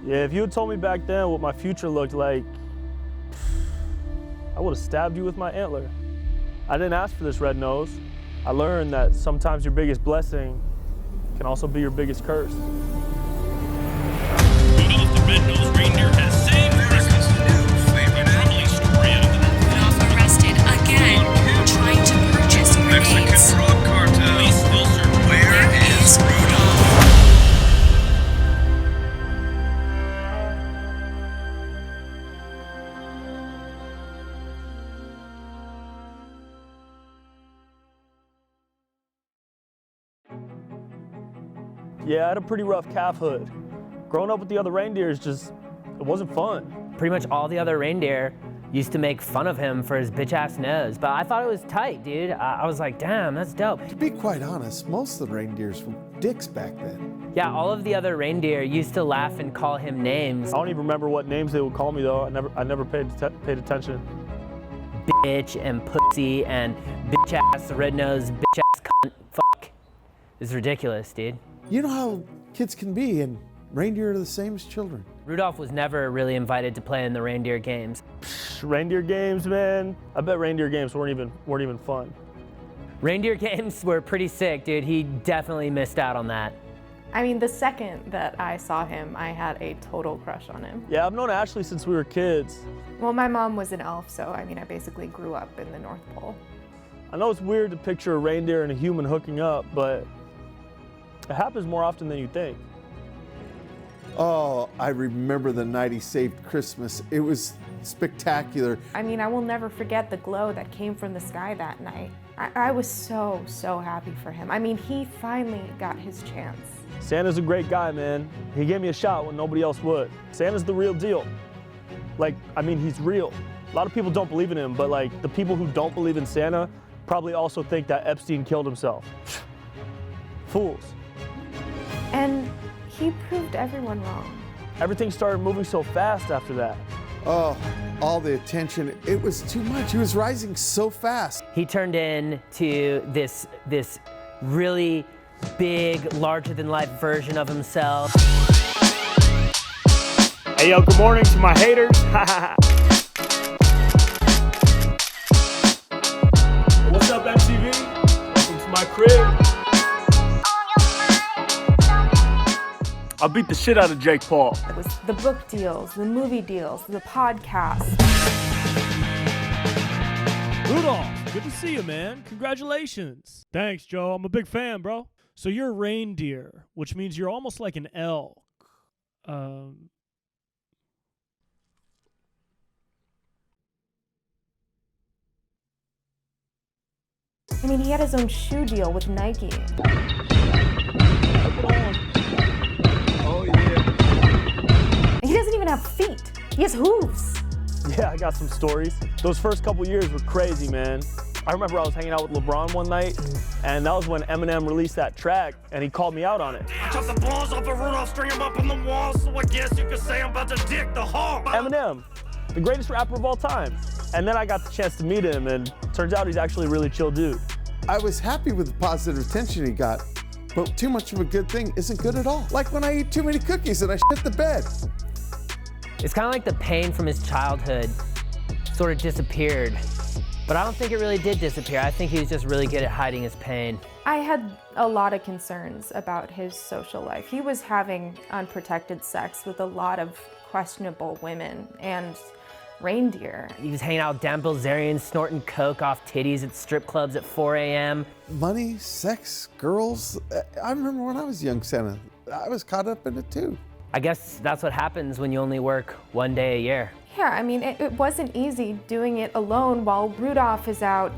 Yeah, if you had told me back then what my future looked like, I would have stabbed you with my antler. I didn't ask for this red nose. I learned that sometimes your biggest blessing can also be your biggest curse. Rudolph the red-nosed reindeer has saved Christmas. A troubling story out of the North. Rudolph arrested again, trying to purchase grenades. Mexican drug cartel. Police still search. Where is Rudolph? Yeah, I had a pretty rough calfhood. Growing up with the other reindeers it wasn't fun. Pretty much all the other reindeer used to make fun of him for his bitch-ass nose, but I thought it was tight, dude. I was like, damn, that's dope. To be quite honest, most of the reindeers were dicks back then. Yeah, all of the other reindeer used to laugh and call him names. I don't even remember what names they would call me though. I never paid attention. Bitch and pussy and bitch-ass, red-nosed, bitch-ass cunt, fuck. It's ridiculous, dude. You know how kids can be, and reindeer are the same as children. Rudolph was never really invited to play in the reindeer games. Reindeer games, man. I bet reindeer games weren't even fun. Reindeer games were pretty sick, dude. He definitely missed out on that. I mean, the second that I saw him, I had a total crush on him. Yeah, I've known Ashley since we were kids. Well, my mom was an elf, so I mean, I basically grew up in the North Pole. I know it's weird to picture a reindeer and a human hooking up, but it happens more often than you think. Oh, I remember the night he saved Christmas. It was spectacular. I mean, I will never forget the glow that came from the sky that night. I was so happy for him. I mean, he finally got his chance. Santa's a great guy, man. He gave me a shot when nobody else would. Santa's the real deal. He's real. A lot of people don't believe in him, but the people who don't believe in Santa probably also think that Epstein killed himself. Fools. And he proved everyone wrong. Everything started moving so fast after that. Oh, all the attention. It was too much. He was rising so fast. He turned into this really big, larger-than-life version of himself. Hey, yo, good morning to my haters. What's up, MTV? Welcome to my crib. I beat the shit out of Jake Paul. It was the book deals, the movie deals, the podcast. Rudolph, good to see you, man. Congratulations. Thanks, Joe. I'm a big fan, bro. So you're a reindeer, which means you're almost like an elk. I mean, he had his own shoe deal with Nike. He doesn't even have feet. He has hooves. Yeah, I got some stories. Those first couple years were crazy, man. I remember I was hanging out with LeBron one night, and that was when Eminem released that track, and he called me out on it. I chopped the balls off of Rudolph, string him up on the wall, so I guess you could say I'm about to dick the hall. Eminem, the greatest rapper of all time. And then I got the chance to meet him, and turns out he's actually a really chill dude. I was happy with the positive attention he got, but too much of a good thing isn't good at all. Like when I eat too many cookies and I shit the bed. It's kind of like the pain from his childhood sort of disappeared. But I don't think it really did disappear. I think he was just really good at hiding his pain. I had a lot of concerns about his social life. He was having unprotected sex with a lot of questionable women and reindeer. He was hanging out with Dan Bilzerian, snorting coke off titties at strip clubs at 4 a.m. Money, sex, girls. I remember when I was young Santa, I was caught up in it too. I guess that's what happens when you only work one day a year. Yeah, I mean, it wasn't easy doing it alone while Rudolph is out,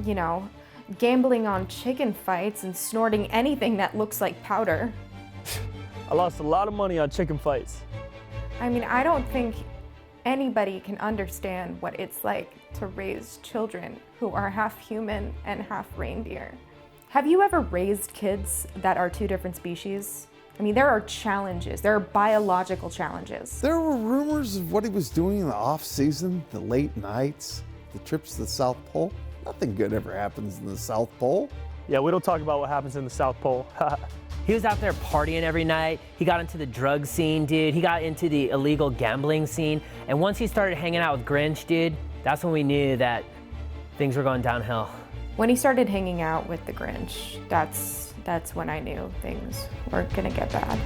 gambling on chicken fights and snorting anything that looks like powder. I lost a lot of money on chicken fights. I mean, I don't think anybody can understand what it's like to raise children who are half human and half reindeer. Have you ever raised kids that are two different species? I mean, there are challenges. There are biological challenges. There were rumors of what he was doing in the off season, the late nights, the trips to the South Pole. Nothing good ever happens in the South Pole. Yeah, we don't talk about what happens in the South Pole. He was out there partying every night. He got into the drug scene, dude. He got into the illegal gambling scene. And once he started hanging out with Grinch, dude, that's when we knew that things were going downhill. When he started hanging out with the Grinch, that's when I knew things were gonna get bad.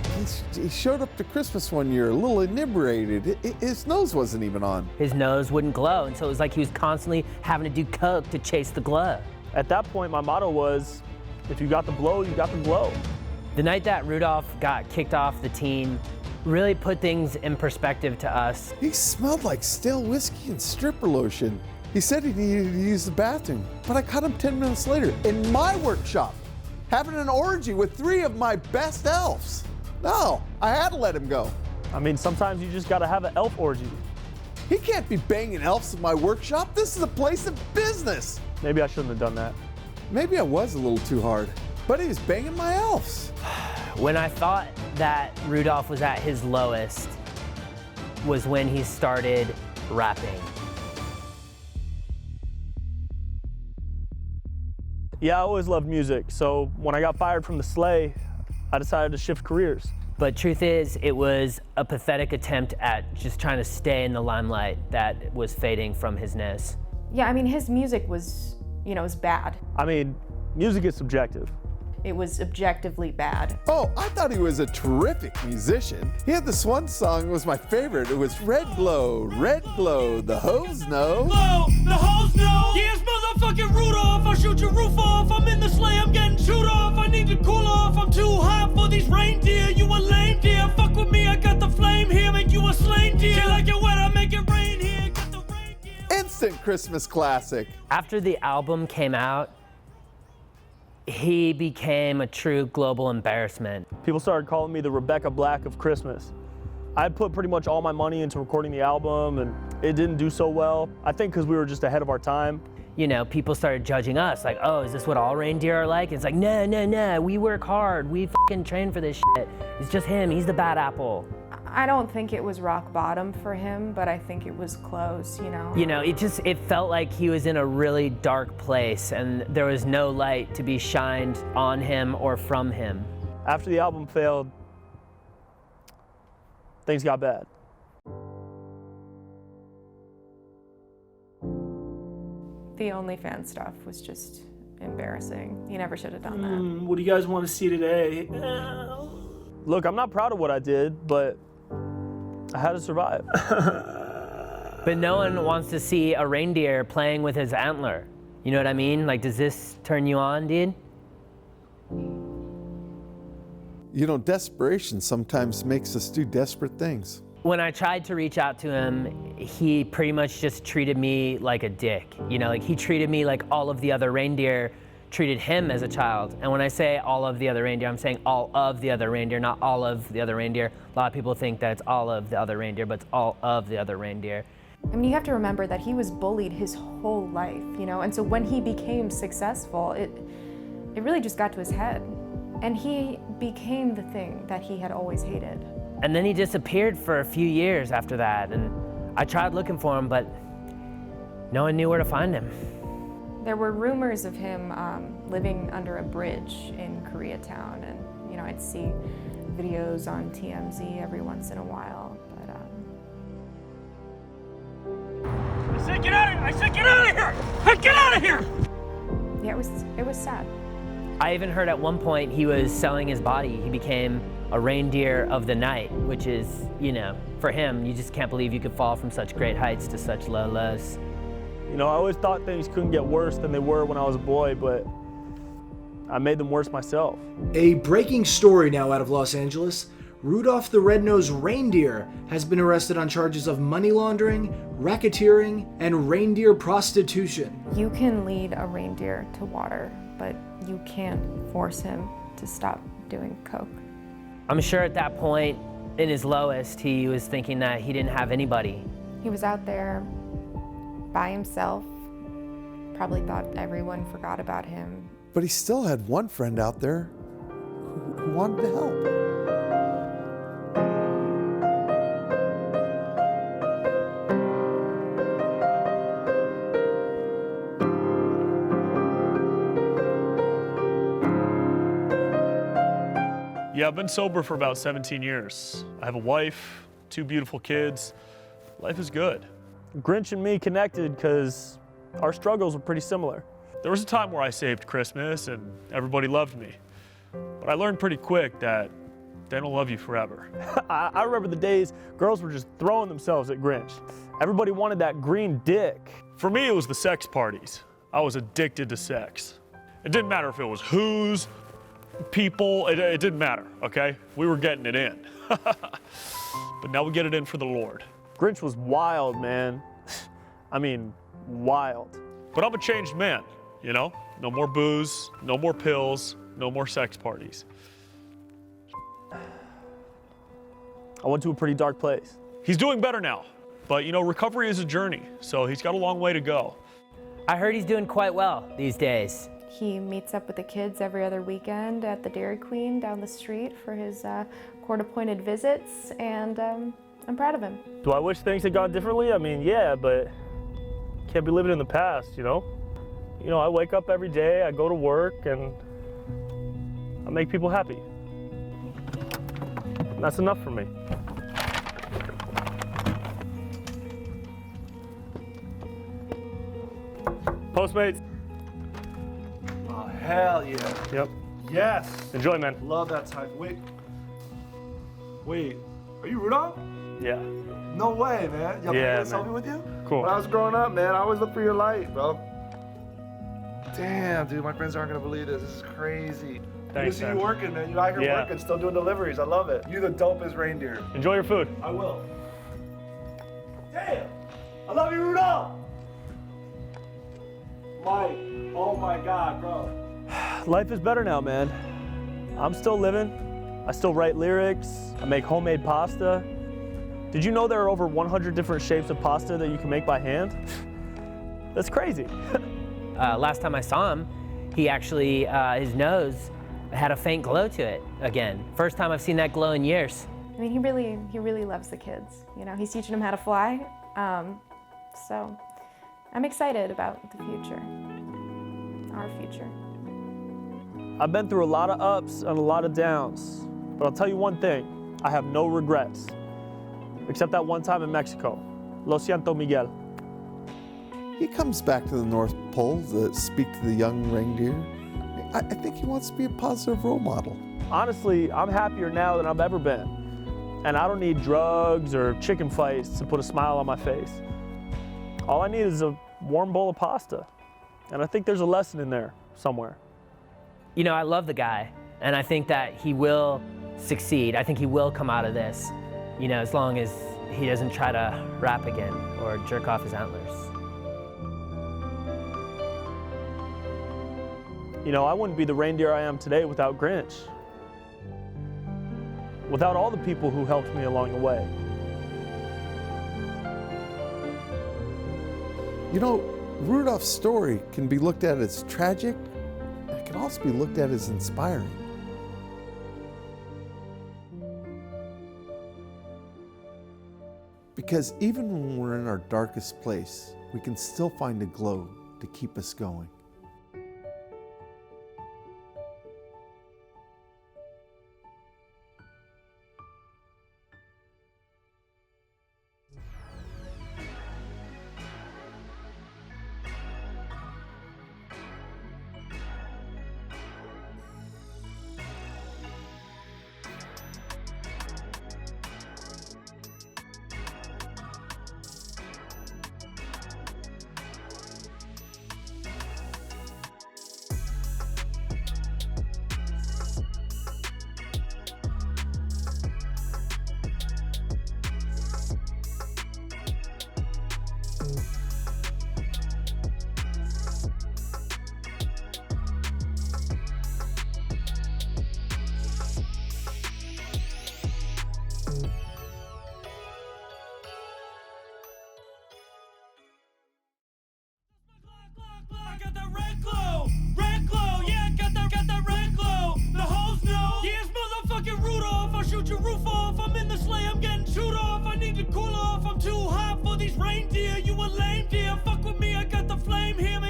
He showed up to Christmas one year a little inebriated. His nose wasn't even on. His nose wouldn't glow, and so it was like he was constantly having to do coke to chase the glow. At that point, my motto was, if you got the blow, you got the glow. The night that Rudolph got kicked off the team really put things in perspective to us. He smelled like stale whiskey and stripper lotion. He said he needed to use the bathroom, but I caught him 10 minutes later in my workshop, having an orgy with 3 of my best elves. No, I had to let him go. I mean, sometimes you just gotta have an elf orgy. He can't be banging elves in my workshop. This is a place of business. Maybe I shouldn't have done that. Maybe I was a little too hard, but he was banging my elves. When I thought that Rudolph was at his lowest was when he started rapping. Yeah, I always loved music, so when I got fired from the sleigh, I decided to shift careers. But truth is, it was a pathetic attempt at just trying to stay in the limelight that was fading from his nose. Yeah, I mean, his music was, it was bad. I mean, music is subjective. It was objectively bad. Oh, I thought he was a terrific musician. He had this one song, it was my favorite. It was red glow, the hose know. Blow, the hoes know. Yes, motherfucking Rudolph, I'll shoot your roof off. I'm in the sleigh, I'm getting chewed off. I need to cool off, I'm too hot for these reindeer. You a lame deer, fuck with me, I got the flame here. Make you a slain deer. Feel like it wet, I make it rain here. Got the reindeer. Instant Christmas classic. After the album came out, he became a true global embarrassment. People started calling me the Rebecca Black of Christmas. I put pretty much all my money into recording the album, and it didn't do so well. I think because we were just ahead of our time. People started judging us, like, oh, is this what all reindeer are like? It's like, no, we work hard, we fucking train for this shit. It's just him, he's the bad apple. I don't think it was rock bottom for him, but I think it was close, It felt like he was in a really dark place and there was no light to be shined on him or from him. After the album failed, things got bad. The OnlyFans stuff was just embarrassing. You never should have done that. What do you guys want to see today? Look, I'm not proud of what I did, but I had to survive. But no one wants to see a reindeer playing with his antler. You know what I mean? Like, does this turn you on, dude? Desperation sometimes makes us do desperate things. When I tried to reach out to him, he pretty much just treated me like a dick. He treated me like all of the other reindeer treated him as a child. And when I say all of the other reindeer, I'm saying all of the other reindeer, not all of the other reindeer. A lot of people think that it's all of the other reindeer, but it's all of the other reindeer. I mean, you have to remember that he was bullied his whole life, and so when he became successful, it really just got to his head. And he became the thing that he had always hated. And then he disappeared for a few years after that, and I tried looking for him, but no one knew where to find him. There were rumors of him living under a bridge in Koreatown, and I'd see videos on TMZ every once in a while. But I said get out of here! I said get out of here! Hey, get out of here! yeah, it was sad. I even heard at one point he was selling his body. He became a reindeer of the night, which is, for him, you just can't believe you could fall from such great heights to such low lows. I always thought things couldn't get worse than they were when I was a boy, but I made them worse myself. A breaking story now out of Los Angeles. Rudolph the Red-Nosed Reindeer has been arrested on charges of money laundering, racketeering, and reindeer prostitution. You can lead a reindeer to water, but you can't force him to stop doing coke. I'm sure at that point, in his lowest, he was thinking that he didn't have anybody. He was out there by himself, probably thought everyone forgot about him. But he still had one friend out there who wanted to help. Yeah, I've been sober for about 17 years. I have a wife, 2 beautiful kids. Life is good. Grinch and me connected because our struggles were pretty similar. There was a time where I saved Christmas and everybody loved me. But I learned pretty quick that they don't love you forever. I remember the days girls were just throwing themselves at Grinch. Everybody wanted that green dick. For me, it was the sex parties. I was addicted to sex. It didn't matter if it was who's, people, it didn't matter, okay? We were getting it in. But now we get it in for the Lord. Grinch was wild, man. I mean, wild. But I'm a changed man, you know? No more booze, no more pills, no more sex parties. I went to a pretty dark place. He's doing better now, but you know, recovery is a journey, so he's got a long way to go. I heard he's doing quite well these days. He meets up with the kids every other weekend at the Dairy Queen down the street for his court-appointed visits, and I'm proud of him. Do I wish things had gone differently? I mean, yeah, but can't be living in the past, you know? You know, I wake up every day, I go to work, and I make people happy. And that's enough for me. Postmates. Oh, hell yeah. Yep. Yes. Enjoy, man. Love that type. Wait. Are you Rudolph? Yeah. No way, man. Y'all Yeah, get a selfie man. with you? Cool. When I was growing up, man, I always look for your light, bro. Damn, dude, my friends aren't gonna believe this. This is crazy. Good Thanks, to see man. you working, man. You're out here Yeah. working, still doing deliveries. I love it. You the dopest reindeer. Enjoy your food. I will. Damn! I love you, Rudolph! Mike, oh my God, bro. Life is better now, man. I'm still living. I still write lyrics. I make homemade pasta. Did you know there are over 100 different shapes of pasta that you can make by hand? That's crazy. Last time I saw him, he actually, his nose had a faint glow to it again. First time I've seen that glow in years. I mean, he really loves the kids. You know, he's teaching them how to fly. So I'm excited about the future, our future. I've been through a lot of ups and a lot of downs, but I'll tell you one thing, I have no regrets, except that one time in Mexico. Lo siento, Miguel. He comes back to the North Pole to speak to the young reindeer. I think he wants to be a positive role model. Honestly, I'm happier now than I've ever been. And I don't need drugs or chicken fights to put a smile on my face. All I need is a warm bowl of pasta. And I think there's a lesson in there somewhere. You know, I love the guy, and I think that he will succeed. I think he will come out of this, you know, as long as he doesn't try to rap again or jerk off his antlers. You know, I wouldn't be the reindeer I am today without Grinch. Without all the people who helped me along the way. You know, Rudolph's story can be looked at as tragic. It can also be looked at as inspiring. Because even when we're in our darkest place, we can still find a glow to keep us going. I got that red glow, yeah, got that red glow. The hoes know, yeah, it's motherfucking Rudolph. I'll shoot your roof off. I'm in the sleigh, I'm getting chewed off. I need to cool off. I'm too hot for these reindeer. You a lame deer. Fuck with me, I got the flame here.